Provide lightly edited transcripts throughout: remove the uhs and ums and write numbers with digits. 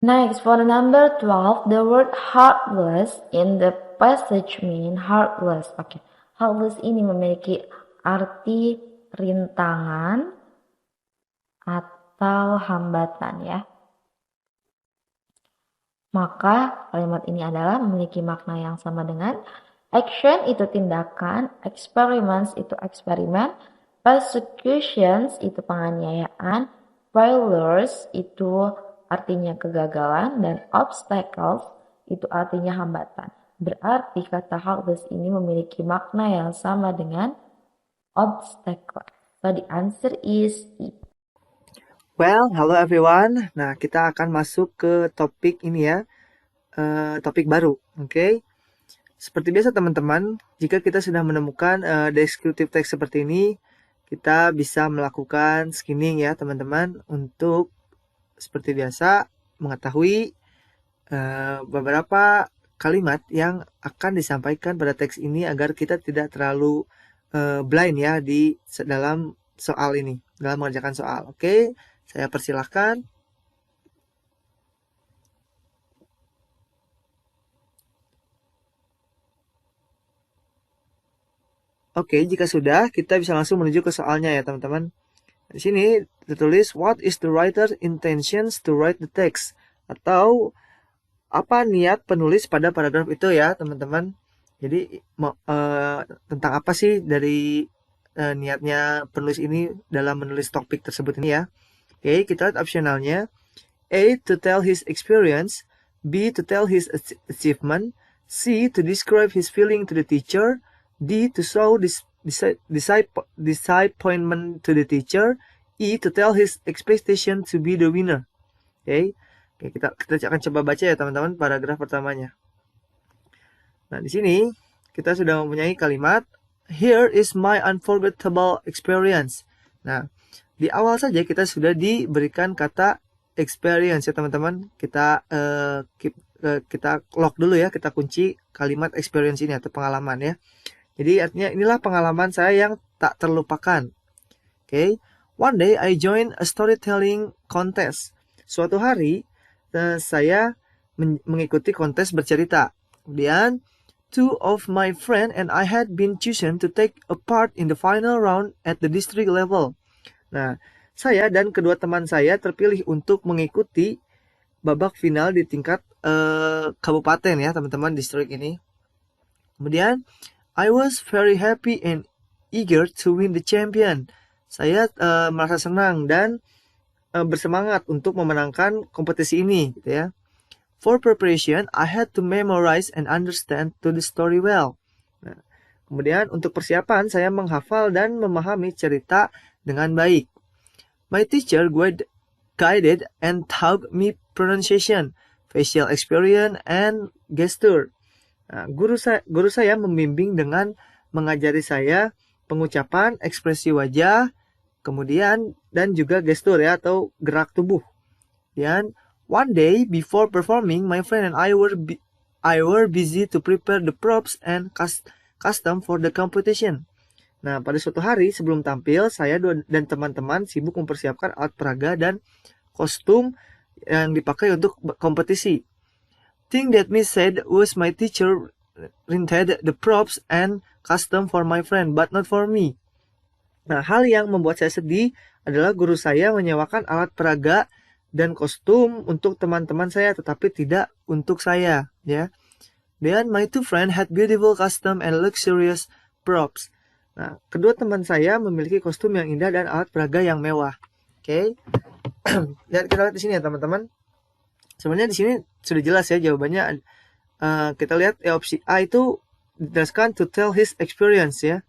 Next, for number 12, the word heartless in the passage mean heartless. Oke, heartless ini memiliki arti rintangan atau hambatan ya. Maka kalimat ini adalah memiliki makna yang sama dengan action itu tindakan, experiments itu eksperimen, persecutions itu penganiayaan, failures itu artinya kegagalan, dan obstacles itu artinya hambatan. Berarti kata heartless ini memiliki makna yang sama dengan obstacle. So the answer is E. Well, hello everyone. Nah, kita akan masuk ke topik ini ya, topik baru, oke? Seperti biasa teman-teman, jika kita sudah menemukan descriptive text seperti ini, kita bisa melakukan scanning ya teman-teman untuk seperti biasa mengetahui beberapa kalimat yang akan disampaikan pada teks ini agar kita tidak terlalu blind ya di dalam soal ini, dalam mengerjakan soal, oke? Saya persilahkan. Oke, jika sudah, kita bisa langsung menuju ke soalnya ya, teman-teman. Di sini tertulis what is the writer's intentions to write the text, atau apa niat penulis pada paragraf itu ya, teman-teman. Jadi tentang apa sih dari niatnya penulis ini dalam menulis topik tersebut ini ya. Oke, kita lihat opsionalnya. A. To tell his experience. B. To tell his achievement. C. To describe his feeling to the teacher. D. To show disappointment to the teacher. E. To tell his expectation to be the winner. Oke, kita akan coba baca ya teman-teman paragraf pertamanya. Nah, di sini kita sudah mempunyai kalimat here is my unforgettable experience. Nah, di awal saja kita sudah diberikan kata experience ya teman-teman. Kita lock dulu ya, kita kunci kalimat experience ini atau pengalaman ya. Jadi artinya inilah pengalaman saya yang tak terlupakan. Oke. One day I joined a storytelling contest. Suatu hari saya mengikuti kontes bercerita. Kemudian two of my friend and I had been chosen to take a part in the final round at the district level. Nah, saya dan kedua teman saya terpilih untuk mengikuti babak final di tingkat kabupaten ya teman-teman, distrik ini. Kemudian I was very happy and eager to win the champion. Saya merasa senang dan bersemangat untuk memenangkan kompetisi ini gitu ya. For preparation, I had to memorize and understand to the story well. Nah, kemudian untuk persiapan saya menghafal dan memahami cerita dengan baik. My teacher guided and taught me pronunciation, facial expression, and gesture. Nah, guru saya membimbing dengan mengajari saya pengucapan, ekspresi wajah, kemudian dan juga gestur ya atau gerak tubuh. Dan one day before performing, my friend and I were busy to prepare the props and custom for the competition. Nah, pada suatu hari sebelum tampil, saya dan teman-teman sibuk mempersiapkan alat peraga dan kostum yang dipakai untuk kompetisi. Thing that Miss said was my teacher rented the props and custom for my friend, but not for me. Nah, hal yang membuat saya sedih adalah guru saya menyewakan alat peraga dan kostum untuk teman-teman saya, tetapi tidak untuk saya, ya. Then my two friends had beautiful custom and luxurious props. Nah, kedua teman saya memiliki kostum yang indah dan alat peraga yang mewah. Oke. Dan kita lihat di sini ya, teman-teman. Sebenarnya di sini sudah jelas ya jawabannya. Kita lihat opsi A itu dijelaskan to tell his experience ya.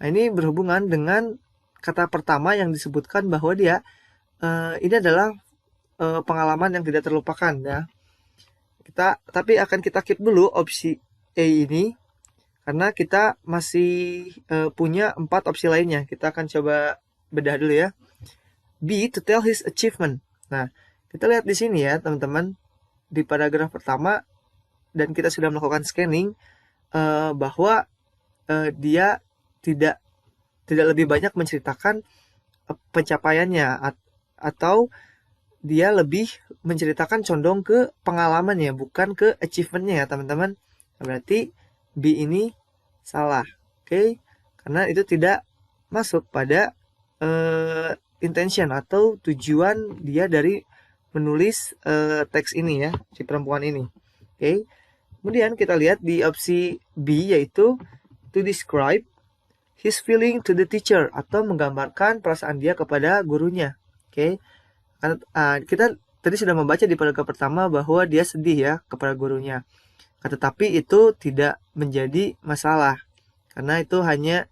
Nah, ini berhubungan dengan kata pertama yang disebutkan bahwa dia ini adalah pengalaman yang tidak terlupakan ya. Tapi akan kita keep dulu opsi A ini karena kita masih punya 4 opsi lainnya. Kita akan coba bedah dulu ya. B, to tell his achievement. Nah, kita lihat di sini ya teman-teman di paragraf pertama dan kita sudah melakukan scanning bahwa dia tidak lebih banyak menceritakan pencapaiannya atau dia lebih menceritakan condong ke pengalamannya, bukan ke achievementnya ya teman-teman. Berarti B ini salah, oke? Karena itu tidak masuk pada intention atau tujuan dia dari menulis teks ini ya, si perempuan ini. Oke. Kemudian kita lihat di opsi B yaitu to describe his feeling to the teacher atau menggambarkan perasaan dia kepada gurunya. Oke. Kita tadi sudah membaca di paragraf pertama bahwa dia sedih ya kepada gurunya. Tetapi itu tidak menjadi masalah karena itu hanya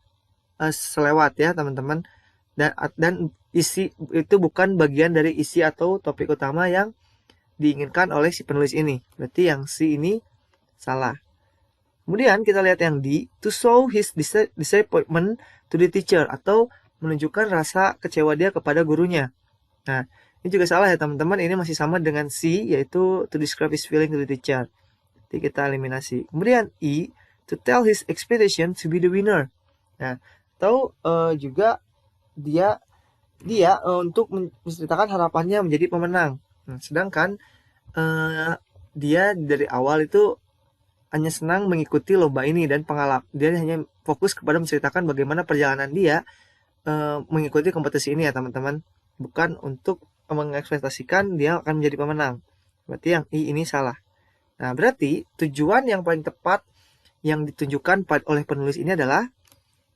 selewat ya teman-teman, dan isi itu bukan bagian dari isi atau topik utama yang diinginkan oleh si penulis ini. Berarti yang C ini salah. Kemudian kita lihat yang D, to show his disappointment to the teacher atau menunjukkan rasa kecewa dia kepada gurunya. Nah, ini juga salah ya teman-teman, ini masih sama dengan C yaitu to describe his feeling to the teacher. Jadi kita eliminasi. Kemudian E, to tell his expectation to be the winner. Nah, atau juga dia untuk menceritakan harapannya menjadi pemenang. Nah, sedangkan dia dari awal itu hanya senang mengikuti lomba ini dan dia hanya fokus kepada menceritakan bagaimana perjalanan dia mengikuti kompetisi ini ya teman-teman, bukan untuk mengekspektasikan dia akan menjadi pemenang. Berarti yang I ini salah. Nah, berarti tujuan yang paling tepat yang ditunjukkan oleh penulis ini adalah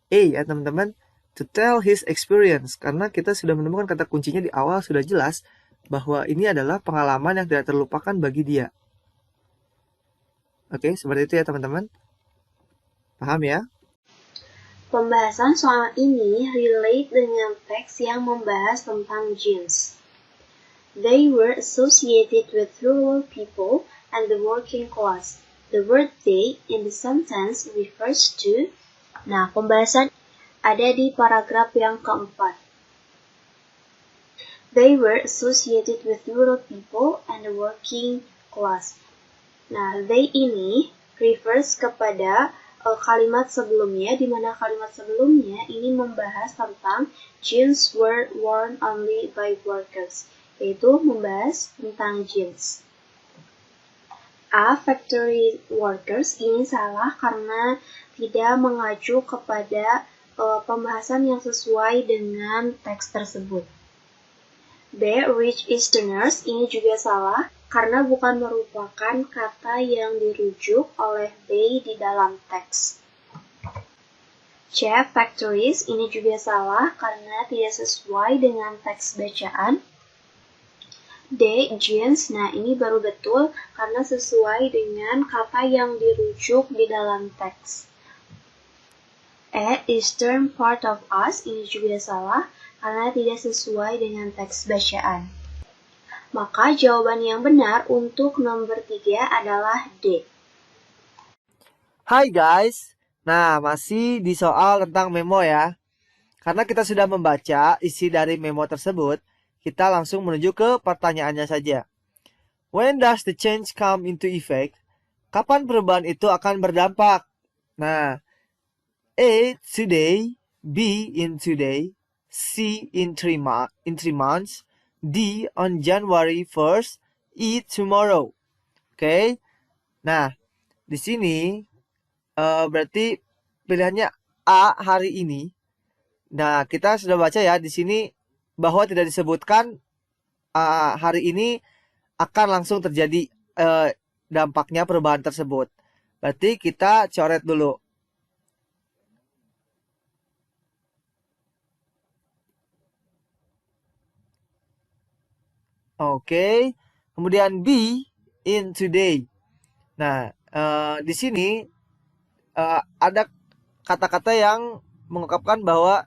A ya teman-teman, to tell his experience, karena kita sudah menemukan kata kuncinya di awal sudah jelas bahwa ini adalah pengalaman yang tidak terlupakan bagi dia. Oke, seperti itu ya teman-teman. Paham ya? Pembahasan soal ini relate dengan teks yang membahas tentang jeans. They were associated with rural people and the working class. The word they in the sentence refers to. Nah, pembahasan ada di paragraf yang keempat. They were associated with rural people and the working class. Nah, they ini refers kepada kalimat sebelumnya, di mana kalimat sebelumnya ini membahas tentang jeans were worn only by workers, yaitu membahas tentang jeans. A, factory workers ini salah karena tidak mengacu kepada pembahasan yang sesuai dengan teks tersebut. B, rich easterners ini juga salah karena bukan merupakan kata yang dirujuk oleh they di dalam teks. C, factories ini juga salah karena tidak sesuai dengan teks bacaan. D, jeans, nah ini baru betul karena sesuai dengan kata yang dirujuk di dalam teks. E, eastern part of us, ini juga salah karena tidak sesuai dengan teks bacaan. Maka jawaban yang benar untuk nomor 3 adalah D. Hai guys, nah masih di soal tentang memo ya. Karena kita sudah membaca isi dari memo tersebut, kita langsung menuju ke pertanyaannya saja. When does the change come into effect? Kapan perubahan itu akan berdampak? Nah, A, today, B, in today, C, in 3 months, D, on January 1st, E, tomorrow. Oke. Nah, di sini berarti pilihannya A, hari ini. Nah, kita sudah baca ya di sini bahwa tidak disebutkan hari ini akan langsung terjadi dampaknya perubahan tersebut. Berarti kita coret dulu. Oke. Kemudian B, in today. Nah, di sini ada kata-kata yang mengungkapkan bahwa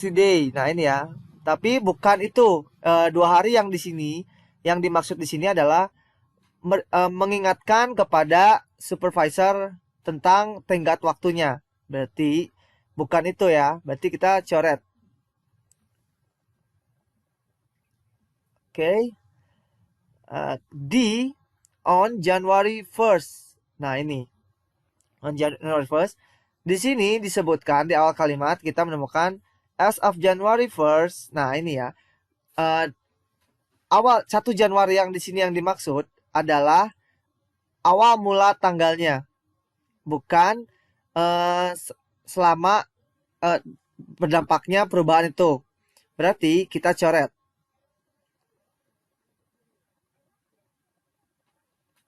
today. Nah, ini ya. Tapi bukan itu. 2 hari yang di sini, yang dimaksud di sini adalah mengingatkan kepada supervisor tentang tenggat waktunya. Berarti bukan itu ya. Berarti kita coret. Oke. D, on January 1st. Nah, ini. On January 1st. Di sini disebutkan di awal kalimat kita menemukan as of January 1st. Nah, ini ya. awal 1 Januari yang di sini yang dimaksud adalah awal mula tanggalnya, bukan selama berdampaknya perubahan itu. Berarti kita coret.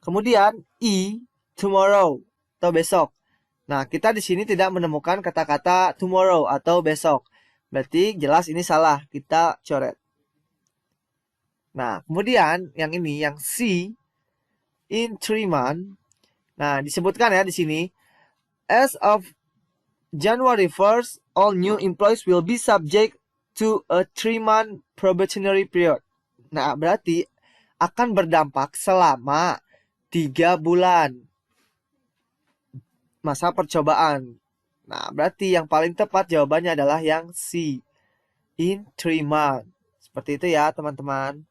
Kemudian tomorrow atau besok. Nah, kita di sini tidak menemukan kata-kata tomorrow atau besok. Berarti jelas ini salah, kita coret. Nah, kemudian yang ini, yang C, in 3 months. Nah, disebutkan ya di sini, as of January 1st, all new employees will be subject to a 3-month probationary period. Nah, berarti akan berdampak selama 3 bulan masa percobaan. Nah, berarti yang paling tepat jawabannya adalah yang C, in 3 months. Seperti itu ya, teman-teman.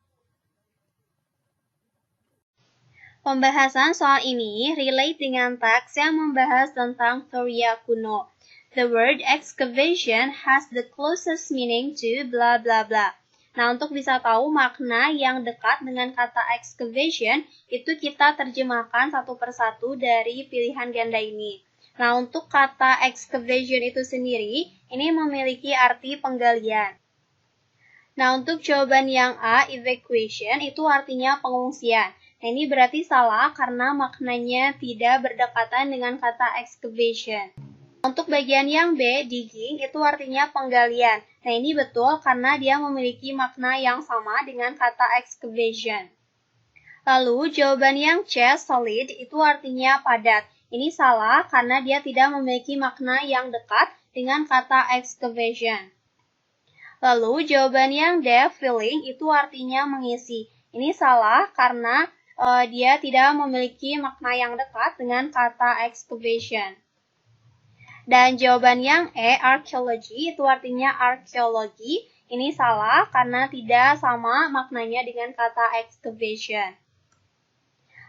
Pembahasan soal ini relate dengan teks yang membahas tentang teoria kuno. The word excavation has the closest meaning to blah blah blah. Nah, untuk bisa tahu makna yang dekat dengan kata excavation, itu kita terjemahkan satu persatu dari pilihan ganda ini. Nah, untuk kata excavation itu sendiri, ini memiliki arti penggalian. Nah, untuk jawaban yang A, evacuation, itu artinya pengungsian. Nah, ini berarti salah karena maknanya tidak berdekatan dengan kata excavation. Untuk bagian yang B, digging, itu artinya penggalian. Nah, ini betul karena dia memiliki makna yang sama dengan kata excavation. Lalu, jawaban yang C, solid, itu artinya padat. Ini salah karena dia tidak memiliki makna yang dekat dengan kata excavation. Lalu, jawaban yang D, filling, itu artinya mengisi. Ini salah karena dia tidak memiliki makna yang dekat dengan kata excavation. Dan jawaban yang E, archaeology, itu artinya arkeologi. Ini salah karena tidak sama maknanya dengan kata excavation.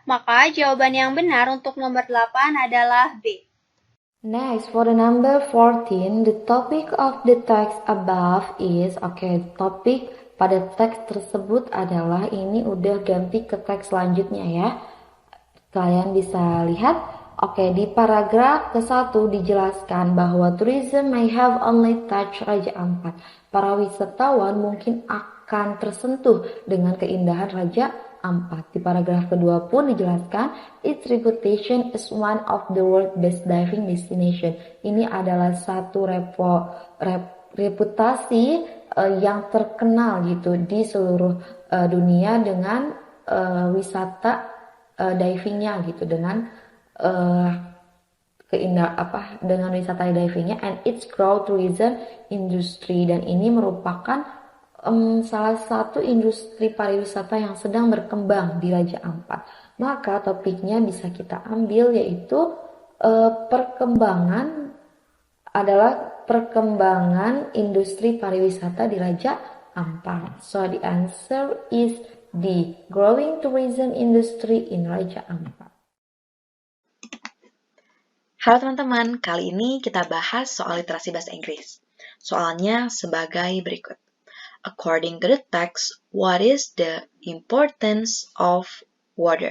Maka jawaban yang benar untuk nomor 8 adalah B. Next, for the number 14, the topic of the text above is, topik pada teks tersebut adalah, ini udah ganti ke teks selanjutnya ya. Kalian bisa lihat. Di paragraf ke-1 dijelaskan bahwa tourism may have only touched Raja Ampat. Para wisatawan mungkin akan tersentuh dengan keindahan Raja Ampat. Di paragraf kedua pun dijelaskan, its reputation is one of the world's best diving destination. Ini adalah satu reputasi yang terkenal gitu di seluruh dunia dengan wisata divingnya gitu, dengan dengan wisata divingnya, and its growth tourism industry, dan ini merupakan salah satu industri pariwisata yang sedang berkembang di Raja Ampat. Maka topiknya bisa kita ambil yaitu perkembangan industri pariwisata di Raja Ampat. So the answer is D, growing tourism industry in Raja Ampat. Halo teman-teman, kali ini kita bahas soal literasi bahasa Inggris. Soalnya sebagai berikut. According to the text, what is the importance of water?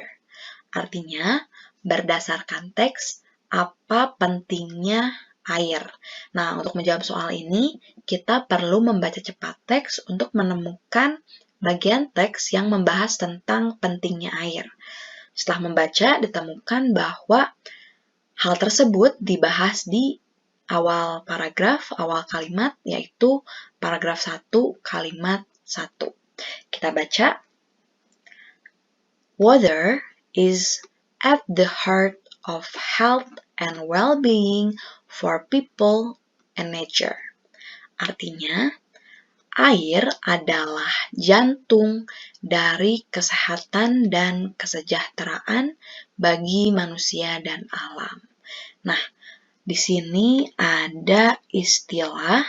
Artinya, berdasarkan teks, apa pentingnya air? Nah, untuk menjawab soal ini, kita perlu membaca cepat teks untuk menemukan bagian teks yang membahas tentang pentingnya air. Setelah membaca, ditemukan bahwa hal tersebut dibahas di awal paragraf, awal kalimat, yaitu paragraf 1, kalimat 1. Kita baca, water is at the heart of health and well-being for people and nature. Artinya, air adalah jantung dari kesehatan dan kesejahteraan bagi manusia dan alam. Nah, di sini ada istilah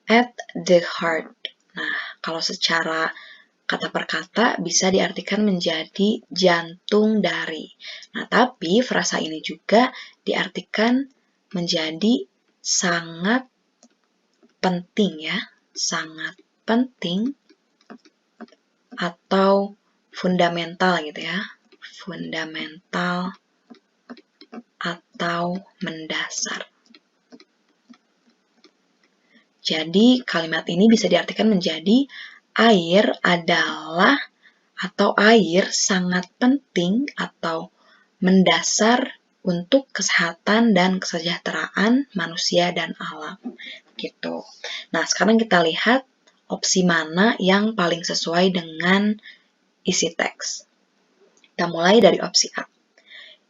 at the heart. Nah, kalau secara kata per kata bisa diartikan menjadi jantung dari. Nah, tapi frasa ini juga diartikan menjadi sangat penting ya, sangat penting atau fundamental gitu ya. Fundamental atau mendasar. Jadi kalimat ini bisa diartikan menjadi air adalah atau air sangat penting atau mendasar untuk kesehatan dan kesejahteraan manusia dan alam. Gitu. Nah, sekarang kita lihat opsi mana yang paling sesuai dengan isi teks. Kita mulai dari opsi A.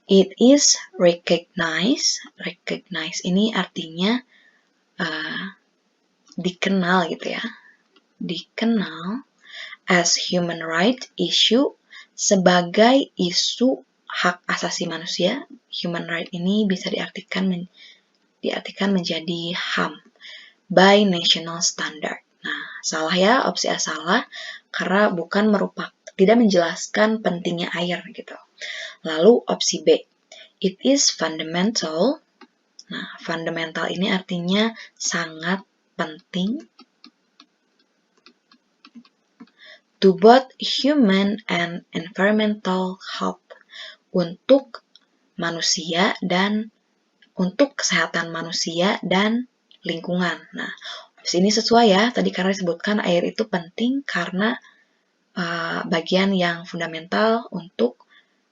It is recognized. Recognize ini artinya dikenal gitu ya. Dikenal as human right issue sebagai isu hak asasi manusia. Human right ini bisa diartikan menjadi HAM by national standard. Nah, salah ya, opsi A salah karena tidak menjelaskan pentingnya air gitu. Lalu opsi B, it is fundamental. Nah, fundamental ini artinya sangat penting to both human and environmental health, untuk manusia dan untuk kesehatan manusia dan lingkungan. Nah, opsi ini sesuai ya, tadi karena disebutkan air itu penting karena bagian yang fundamental untuk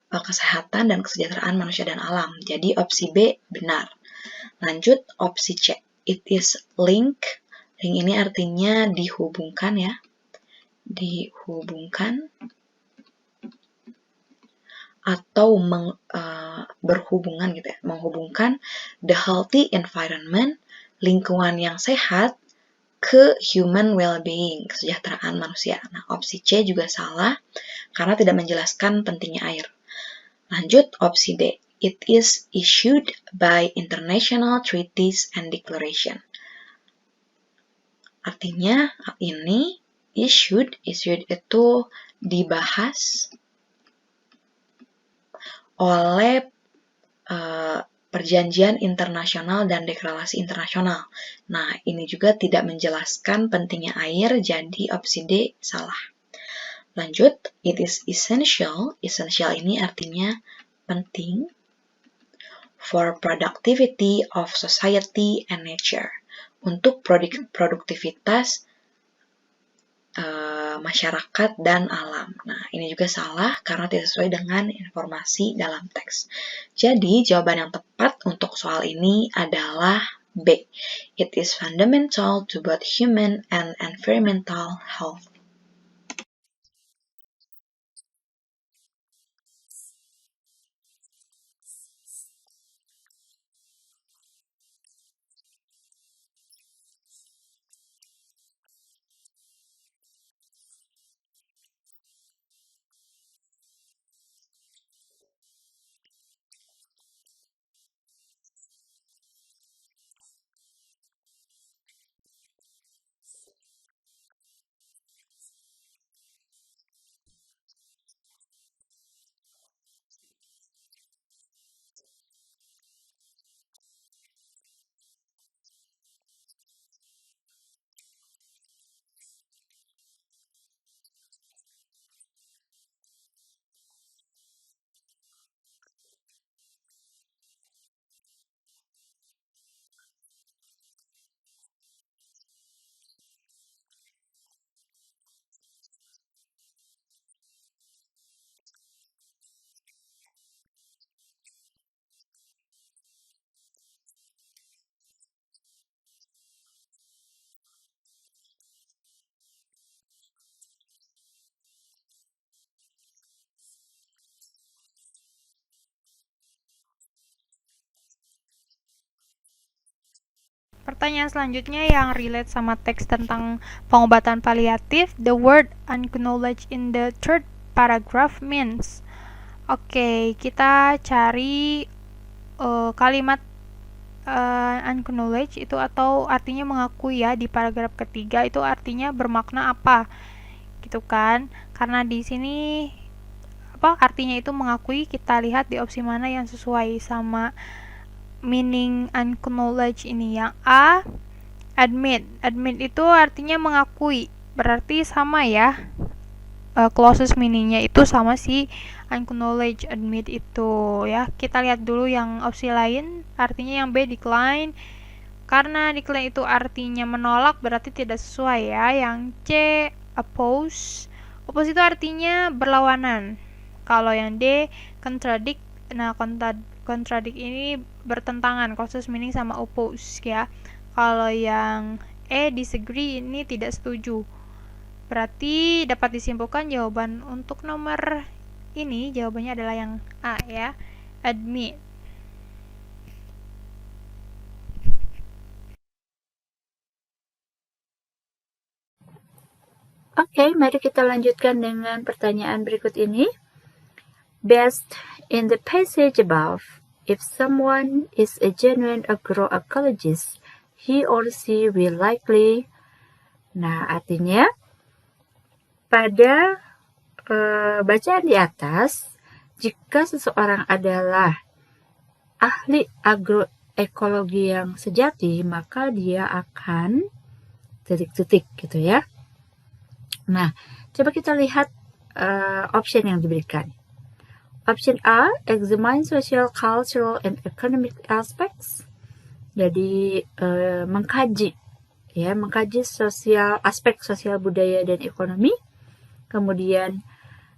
kesehatan dan kesejahteraan manusia dan alam. Jadi opsi B benar. Lanjut opsi C, it is link. Link ini artinya dihubungkan ya. Dihubungkan atau berhubungan gitu ya, menghubungkan the healthy environment, lingkungan yang sehat, ke human well-being, kesejahteraan manusia. Nah, opsi C juga salah karena tidak menjelaskan pentingnya air. Lanjut opsi D, it is issued by international treaties and declaration. Artinya ini issued itu dibahas oleh perjanjian internasional dan deklarasi internasional. Nah, ini juga tidak menjelaskan pentingnya air, jadi opsi D salah. Lanjut, it is essential. Essential ini artinya penting for productivity of society and nature. Untuk produktivitas masyarakat dan alam. Nah, ini juga salah karena tidak sesuai dengan informasi dalam teks. Jadi, jawaban yang tepat untuk soal ini adalah B. It is fundamental to both human and environmental health. Pertanyaan selanjutnya yang relate sama teks tentang pengobatan paliatif. The word acknowledge in the third paragraph means. Oke, kita cari kalimat acknowledge itu atau artinya mengakui ya di paragraf ketiga itu artinya bermakna apa gitu kan, karena di sini artinya itu mengakui. Kita lihat di opsi mana yang sesuai sama meaning acknowledge ini. Yang A, admit. Admit itu artinya mengakui, berarti sama ya. closest meaning-nya itu sama si acknowledge, admit itu ya. Kita lihat dulu yang opsi lain, artinya yang B decline. Karena decline itu artinya menolak, berarti tidak sesuai ya. Yang C oppose. Oppose itu artinya berlawanan. Kalau yang D contradict. Nah, contradict ini bertentangan, closest meaning sama oppose ya. Kalau yang E disagree ini tidak setuju. Berarti dapat disimpulkan jawaban untuk nomor ini jawabannya adalah yang A ya, admit. Oke, mari kita lanjutkan dengan pertanyaan berikut ini. Based in the passage above, if someone is a genuine agroecologist, he or she will likely. Nah, artinya pada bacaan di atas, jika seseorang adalah ahli agroekologi yang sejati, maka dia akan titik-titik gitu ya. Nah, coba kita lihat option yang diberikan. Option A, examine social, cultural, and economic aspects. Jadi mengkaji aspek sosial, budaya, dan ekonomi. Kemudian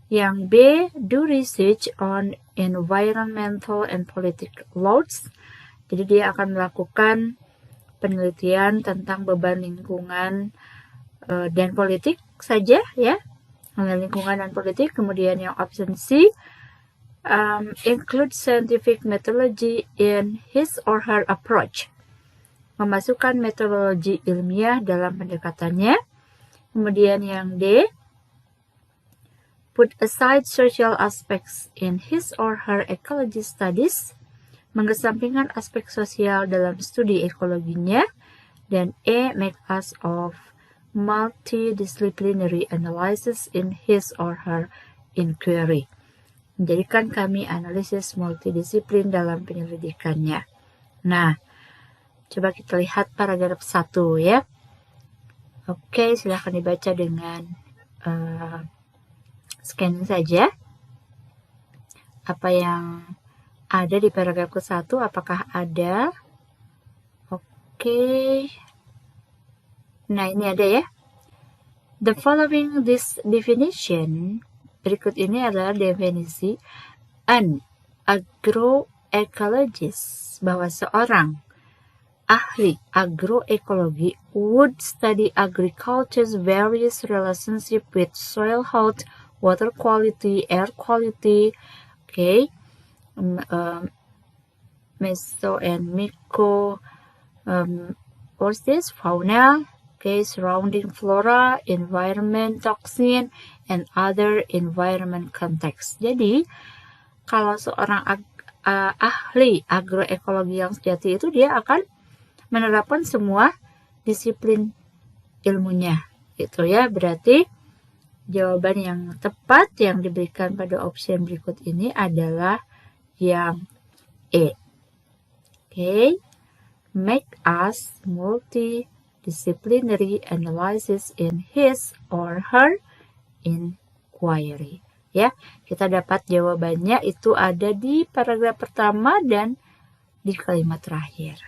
yang B, do research on environmental and political loads. Jadi dia akan melakukan penelitian tentang beban lingkungan dan politik saja ya, lingkungan dan politik. Kemudian yang option C, include scientific methodology in his or her approach. Memasukkan metodologi ilmiah dalam pendekatannya. Kemudian yang D, put aside social aspects in his or her ecology studies. Mengesampingkan aspek sosial dalam studi ekologinya. Dan E, make us of multidisciplinary analysis in his or her inquiry. Menjadikan kami analisis multidisiplin dalam penyelidikannya. Nah, coba kita lihat paragraf 1 ya. Oke, silahkan dibaca dengan scanning saja. Apa yang ada di paragraf ke-1, apakah ada? Oke. Nah, ini ada ya. The following this definition, berikut ini adalah definisi an agroecologist, bahwa seorang ahli agroekologi would study agriculture's various relationship with soil health, water quality, air quality, meso and micro, what's this? Fauna, surrounding flora, environment, toxin, and other environment context. Jadi, kalau seorang ahli agroekologi yang sejati itu, dia akan menerapkan semua disiplin ilmunya. Itu ya, berarti jawaban yang tepat yang diberikan pada option berikut ini adalah yang E. Make us multidisciplinary analysis in his or her inquiry. Ya, kita dapat jawabannya itu ada di paragraf pertama dan di kalimat terakhir.